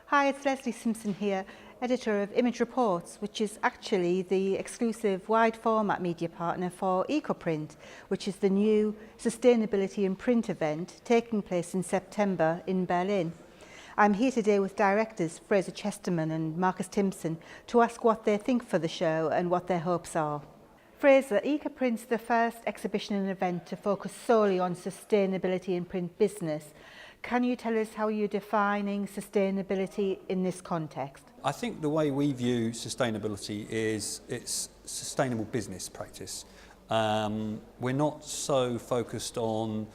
Hi, it's Leslie Timson here, editor of Image Reports, which is actually the exclusive wide format media partner for EcoPrint, which is the new sustainability in print event taking place in September in Berlin. I'm here today with directors Frazer Chesterman and Timson to ask what they think for the show and what their hopes are. Frazer, EcoPrint's the first exhibition and event to focus solely on sustainability in print business. Can you tell us how you're defining sustainability in this context? I think the way we view sustainability is it's sustainable business practice. We're not so focused on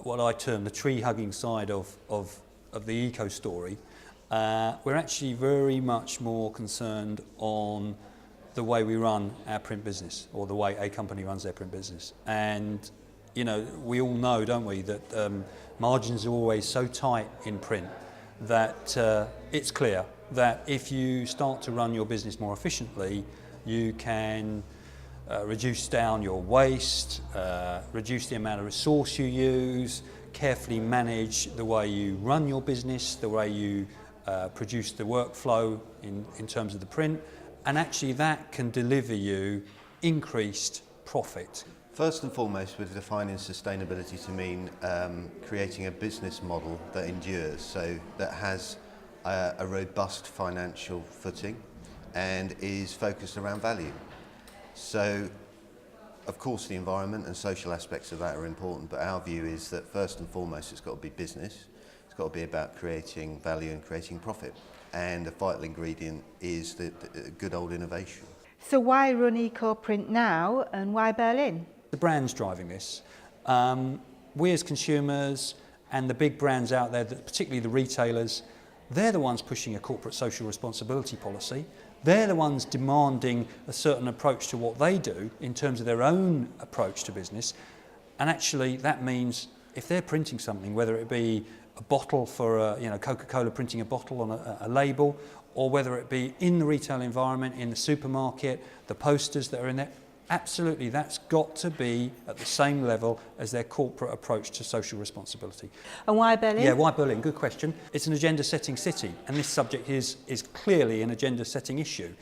what I term the tree-hugging side of the eco story. We're actually very much more concerned on the way we run our print business, or the way a company runs their print business. And you know, we all know, don't we, that margins are always so tight in print that it's clear that if you start to run your business more efficiently, you can reduce down your waste, reduce the amount of resource you use, carefully manage the way you run your business, the way you produce the workflow in terms of the print, and actually that can deliver you increased profit. First and foremost, we're defining sustainability to mean creating a business model that endures, so that has a robust financial footing and is focused around value. So, of course, the environment and social aspects of that are important, but our view is that first and foremost it's got to be business. It's got to be about creating value and creating profit. And a vital ingredient is the good old innovation. So why run EcoPrint now and why Berlin? The brand's driving this. We as consumers and the big brands out there, particularly the retailers, they're the ones pushing a corporate social responsibility policy. They're the ones demanding a certain approach to what they do in terms of their own approach to business. And actually that means if they're printing something, whether it be a bottle for Coca-Cola printing a bottle on a label, or whether it be in the retail environment, in the supermarket, the posters that are in there, absolutely that's got to be at the same level as their corporate approach to social responsibility. And why Berlin? Yeah, why Berlin? Good question. It's an agenda-setting city, and this subject is clearly an agenda-setting issue.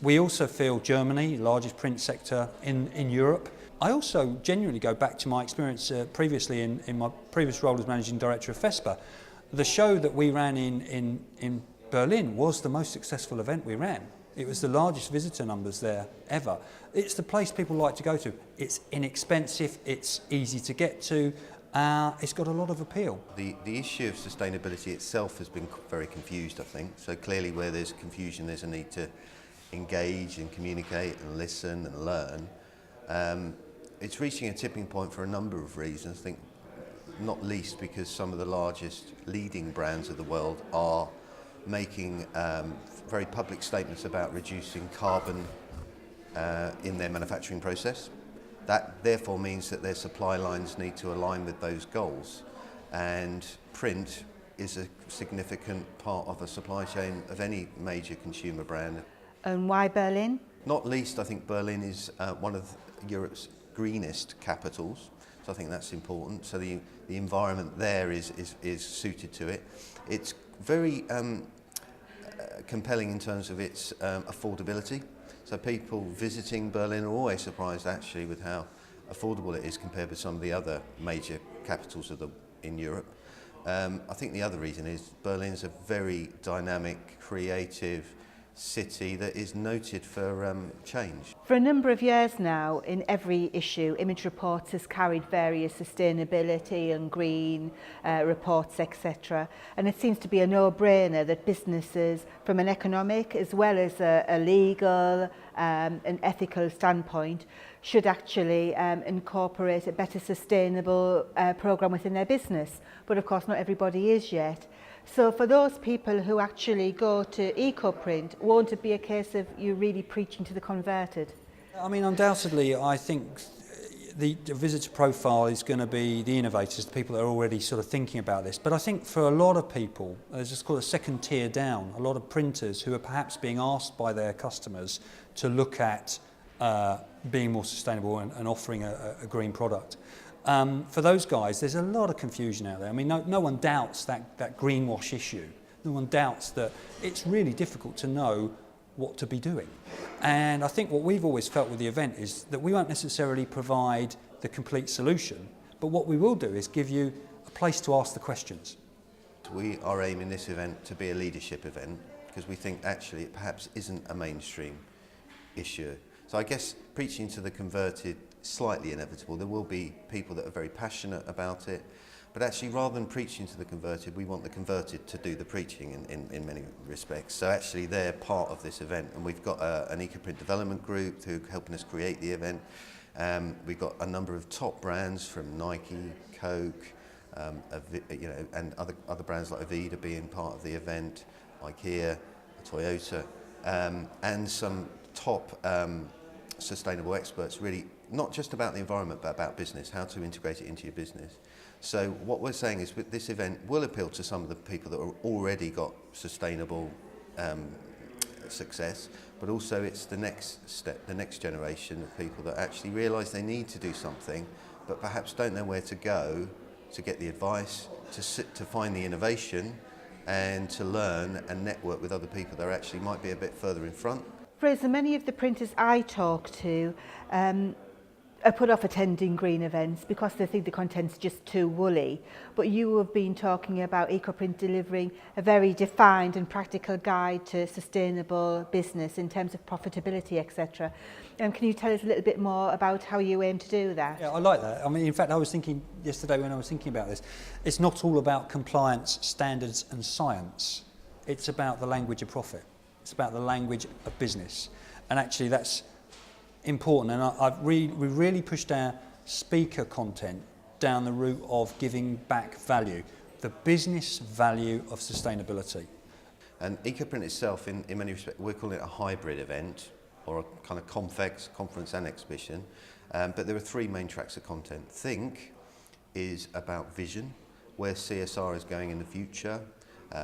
We also feel Germany, largest print sector in Europe. I also genuinely go back to my experience previously in my previous role as managing director of FESPA. The show that we ran in Berlin was the most successful event we ran. It was the largest visitor numbers there ever. It's the place people like to go to. It's inexpensive, it's easy to get to, it's got a lot of appeal. The issue of sustainability itself has been very confused, I think. So clearly where there's confusion, there's a need to engage and communicate and listen and learn. It's reaching a tipping point for a number of reasons, I think, not least because some of the largest leading brands of the world are making very public statements about reducing carbon in their manufacturing process. That therefore means that their supply lines need to align with those goals, and print is a significant part of a supply chain of any major consumer brand. And why Berlin? Not least, I think Berlin is one of Europe's greenest capitals, so I think that's important. So the environment there is suited to it. It's very compelling in terms of its affordability. So people visiting Berlin are always surprised actually with how affordable it is compared with some of the other major capitals in Europe. I think the other reason is Berlin's a very dynamic, creative city that is noted for change. For a number of years now, in every issue, Image Reports has carried various sustainability and green reports, etc. And it seems to be a no-brainer that businesses, from an economic as well as a legal and ethical standpoint, should actually incorporate a better sustainable programme within their business. But of course, not everybody is yet. So for those people who actually go to EcoPrint, won't it be a case of you really preaching to the converted? I mean, undoubtedly, I think the visitor profile is going to be the innovators, the people that are already sort of thinking about this. But I think for a lot of people, there's just called a second tier down, a lot of printers who are perhaps being asked by their customers to look at being more sustainable and offering a green product. For those guys, there's a lot of confusion out there. I mean, no one doubts that greenwash issue. No one doubts that it's really difficult to know what to be doing. And I think what we've always felt with the event is that we won't necessarily provide the complete solution, but what we will do is give you a place to ask the questions. We are aiming this event to be a leadership event because we think actually it perhaps isn't a mainstream issue. So I guess preaching to the converted is slightly inevitable. There will be people that are very passionate about it, but actually rather than preaching to the converted, we want the converted to do the preaching in many respects. So actually they're part of this event, and we've got an EcoPrint development group who are helping us create the event. We've got a number of top brands from Nike, Coke, and other brands like Avida being part of the event, IKEA, Toyota, and some top sustainable experts, really not just about the environment but about business, how to integrate it into your business. So what we're saying is with this event will appeal to some of the people that have already got sustainable success, but also it's the next step, the next generation of people that actually realise they need to do something but perhaps don't know where to go to get the advice, to find the innovation and to learn and network with other people that actually might be a bit further in front. Frazer, many of the printers I talk to are put off attending green events because they think the content's just too woolly. But you have been talking about EcoPrint delivering a very defined and practical guide to sustainable business in terms of profitability, etc. Can you tell us a little bit more about how you aim to do that? Yeah, I like that. I mean, in fact, I was thinking yesterday when I was thinking about this, it's not all about compliance, standards and science. It's about the language of profit. It's about the language of business. And actually that's important, and we really pushed our speaker content down the route of giving back value, the business value of sustainability. And EcoPrint itself, in many respects, we're calling it a hybrid event, or a kind of Confex, conference and exhibition, but there are three main tracks of content. Think is about vision, where CSR is going in the future.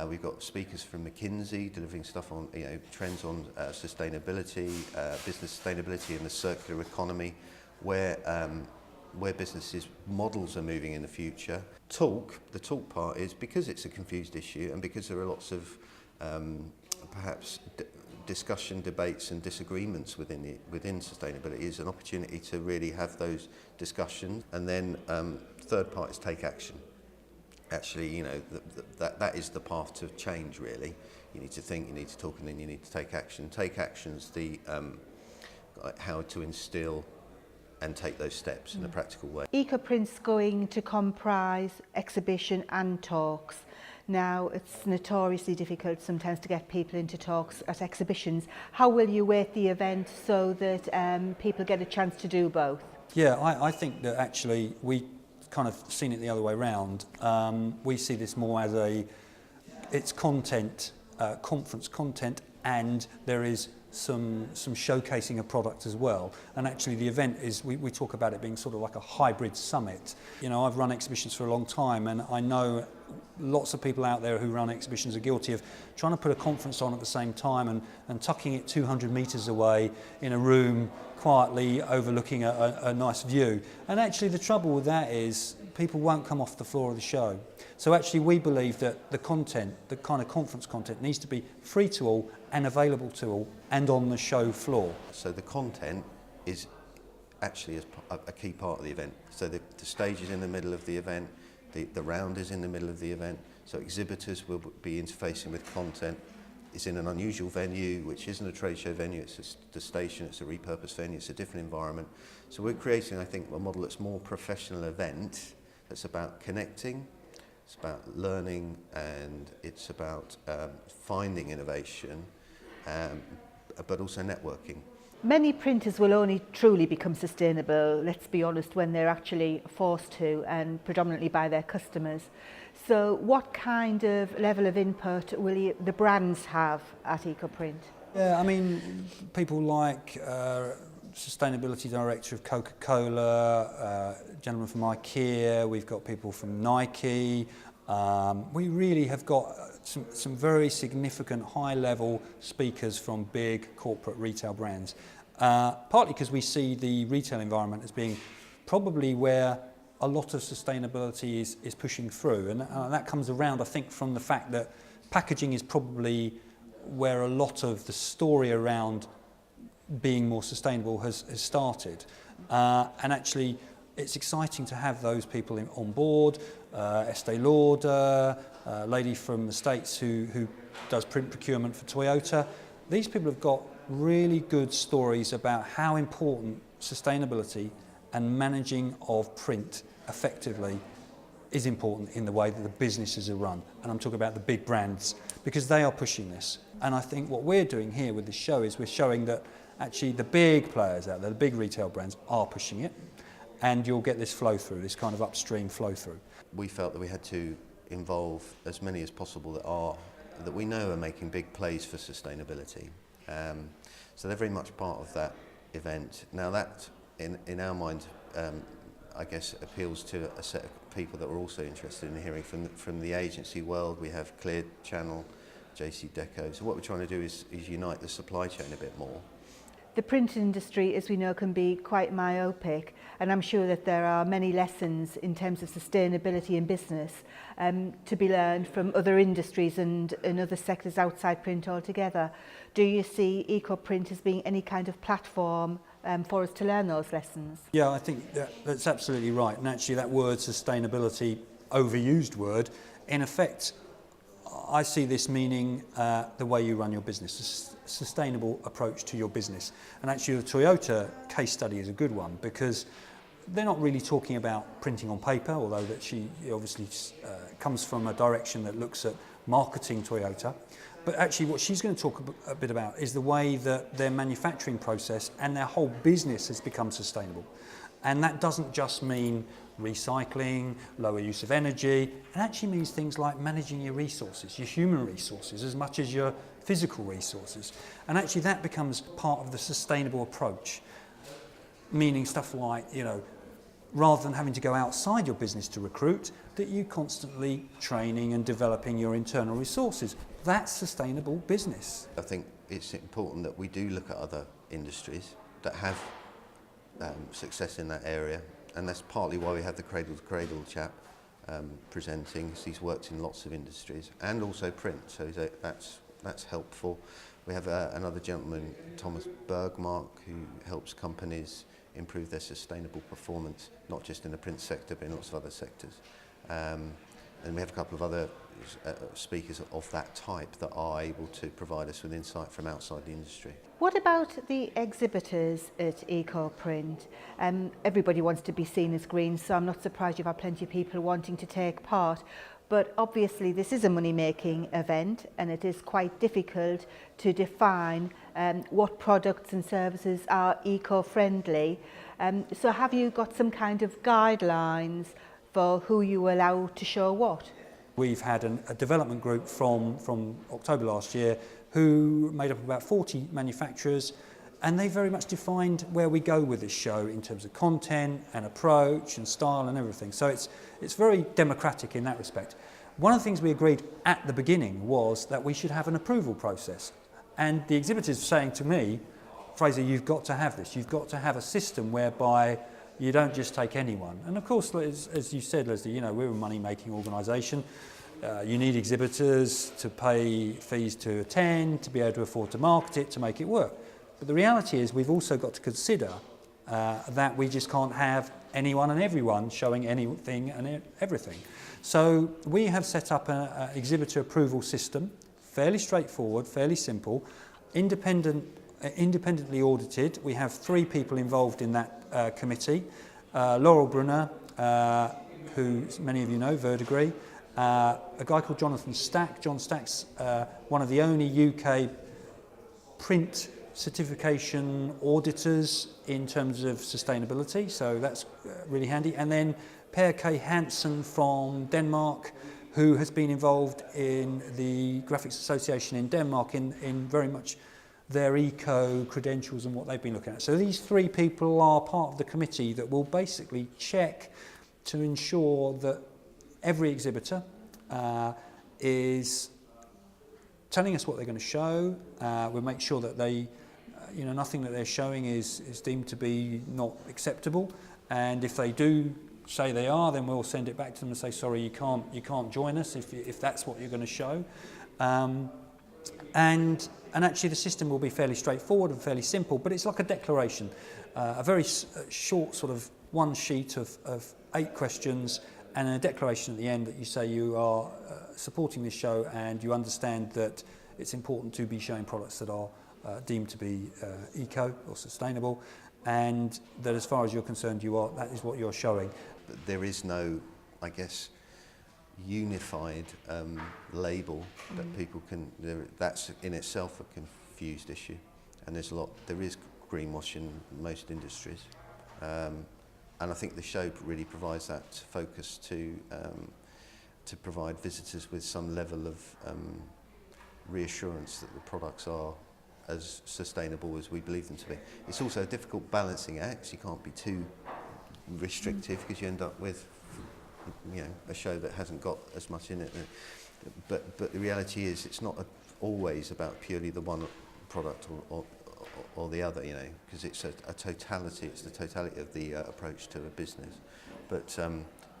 We've got speakers from McKinsey delivering stuff on trends on sustainability, business sustainability and the circular economy, where businesses models are moving in the future. The talk part is because it's a confused issue and because there are lots of perhaps discussion, debates and disagreements within sustainability, is an opportunity to really have those discussions. And then third part is take action. Actually, that is the path to change, really. You need to think, you need to talk, and then you need to take action. Take action's the how to instill and take those steps in a practical way. EcoPrint's going to comprise exhibition and talks. Now, it's notoriously difficult sometimes to get people into talks at exhibitions. How will you weight the event so that people get a chance to do both? Yeah, I think that actually we kind of seen it the other way round. We see this more as it's content, conference content, and there is some showcasing of product as well. And actually the event is, we talk about it being sort of like a hybrid summit. You know, I've run exhibitions for a long time, and I know lots of people out there who run exhibitions are guilty of trying to put a conference on at the same time and tucking it 200 metres away in a room quietly overlooking a nice view. And actually the trouble with that is people won't come off the floor of the show. So actually we believe that the content, the kind of conference content, needs to be free to all and available to all and on the show floor. So the content is actually a key part of the event. So the stage is in the middle of the event, the round is in the middle of the event, so exhibitors will be interfacing with content. It's in an unusual venue, which isn't a trade show venue, it's the station, it's a repurposed venue, it's a different environment. So we're creating, I think, a model that's more professional event, that's about connecting, it's about learning, and it's about finding innovation, but also networking. Many printers will only truly become sustainable, let's be honest, when they're actually forced to, and predominantly by their customers. So what kind of level of input will the brands have at EcoPrint? Yeah, I mean, people like Sustainability Director of Coca-Cola, gentleman from IKEA, we've got people from Nike. We really have got some very significant high-level speakers from big corporate retail brands. Partly because we see the retail environment as being probably where a lot of sustainability is pushing through, and that comes around, I think, from the fact that packaging is probably where a lot of the story around being more sustainable has started. And actually, it's exciting to have those people on board. Estee Lauder, a lady from the States who does print procurement for Toyota. These people have got really good stories about how important sustainability and managing of print effectively is important in the way that the businesses are run. And I'm talking about the big brands, because they are pushing this. And I think what we're doing here with this show is we're showing that actually the big players out there, the big retail brands, are pushing it. And you'll get this flow through, this kind of upstream flow through. We felt that we had to involve as many as possible that we know are making big plays for sustainability. So they're very much part of that event. Now that, in our mind, I guess appeals to a set of people that were also interested in hearing from the agency world. We have Clear Channel, JC Deco. So what we're trying to do is unite the supply chain a bit more. The print industry, as we know, can be quite myopic, and I'm sure that there are many lessons in terms of sustainability in business to be learned from other industries and other sectors outside print altogether. Do you see EcoPrint as being any kind of platform for us to learn those lessons? Yeah, I think that's absolutely right. And actually that word sustainability, overused word, in effect, I see this meaning the way you run your business, a sustainable approach to your business. And actually the Toyota case study is a good one, because they're not really talking about printing on paper, although that she obviously comes from a direction that looks at marketing Toyota. But actually what she's going to talk a bit about is the way that their manufacturing process and their whole business has become sustainable. And that doesn't just mean recycling, lower use of energy. It actually means things like managing your resources, your human resources, as much as your physical resources. And actually that becomes part of the sustainable approach, meaning stuff like, rather than having to go outside your business to recruit, that you constantly training and developing your internal resources. That's sustainable business. I think it's important that we do look at other industries that have success in that area, and that's partly why we have the Cradle to Cradle chap presenting. He's worked in lots of industries and also print, so that's helpful. We have another gentleman, Thomas Bergmark, who helps companies improve their sustainable performance, not just in the print sector but in lots of other sectors. And we have a couple of other speakers of that type that are able to provide us with insight from outside the industry. What about the exhibitors at EcoPrint? Everybody wants to be seen as green, so I'm not surprised you've had plenty of people wanting to take part. But obviously this is a money-making event, and it is quite difficult to define what products and services are eco-friendly. So have you got some kind of guidelines for who you allow to show what? We've had a development group from October last year who made up about 40 manufacturers, and they very much defined where we go with this show in terms of content and approach and style and everything. So it's very democratic in that respect. One of the things we agreed at the beginning was that we should have an approval process. And the exhibitors were saying to me, Frazer, you've got to have this. You've got to have a system whereby you don't just take anyone. And of course, as you said, Leslie, we're a money-making organisation. You need exhibitors to pay fees to attend, to be able to afford to market it, to make it work. But the reality is we've also got to consider that we just can't have anyone and everyone showing anything and everything. So we have set up an exhibitor approval system, fairly straightforward, fairly simple, independently audited. We have 3 people involved in that committee. Laurel Brunner, who many of you know, Verdigris, a guy called Jonathan Stack. John Stack's one of the only UK print certification auditors in terms of sustainability, so that's really handy. And then Per K. Hansen from Denmark, who has been involved in the Graphics Association in Denmark in very much their eco credentials and what they've been looking at. So these 3 people are part of the committee that will basically check to ensure that every exhibitor is telling us what they're going to show. We'll make sure that they, nothing that they're showing is deemed to be not acceptable. And if they do say they are, then we'll send it back to them and say, sorry, you can't join us if that's what you're going to show. And actually the system will be fairly straightforward and fairly simple, but it's like a declaration, a very short sort of one sheet of 8 questions and a declaration at the end that you say you are supporting this show and you understand that it's important to be showing products that are deemed to be eco or sustainable, and that as far as you're concerned that is what you're showing. There is no, I guess, unified label that people can, that's in itself a confused issue, and there is greenwashing in most industries, and I think the show really provides that focus to provide visitors with some level of reassurance that the products are as sustainable as we believe them to be. It's also a difficult balancing act. You can't be too restrictive because you end up with, a show that hasn't got as much in it. But the reality is, it's not always about purely the one product or the other, because it's a totality. It's the totality of the approach to a business. But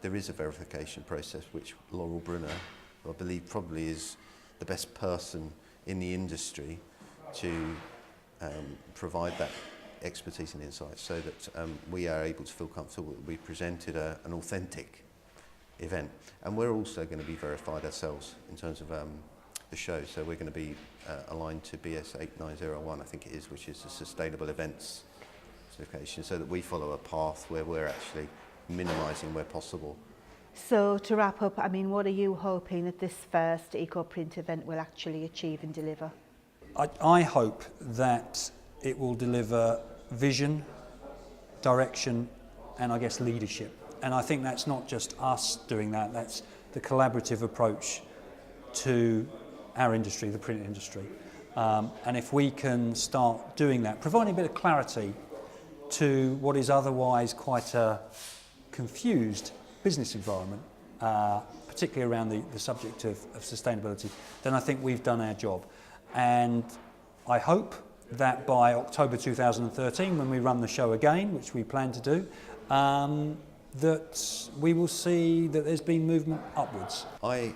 there is a verification process which Laurel Brunner, I believe, probably is the best person in the industry to provide that expertise and insight, so that we are able to feel comfortable that we presented an authentic event. And we're also going to be verified ourselves in terms of the show, so we're going to be aligned to BS 8901, I think it is, which is a sustainable events certification, so that we follow a path where we're actually minimising where possible. So to wrap up, what are you hoping that this first EcoPrint event will actually achieve and deliver? I hope that it will deliver vision, direction, and I guess leadership. And I think that's not just us doing that, that's the collaborative approach to our industry, the print industry. And if we can start doing that, providing a bit of clarity to what is otherwise quite a confused business environment, particularly around the subject of sustainability, then I think we've done our job. And I hope that by October 2013, when we run the show again, which we plan to do, that we will see that there's been movement upwards. I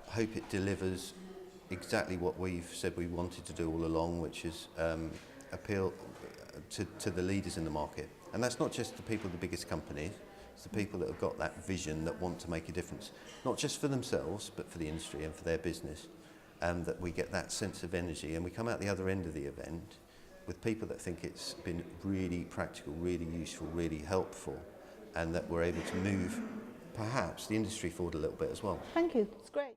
hope it delivers exactly what we've said we wanted to do all along, which is appeal to the leaders in the market. And that's not just the people of the biggest companies, it's the people that have got that vision, that want to make a difference, not just for themselves, but for the industry and for their business. And that we get that sense of energy, and we come out the other end of the event with people that think it's been really practical, really useful, really helpful, and that we're able to move perhaps the industry forward a little bit as well. Thank you, it's great.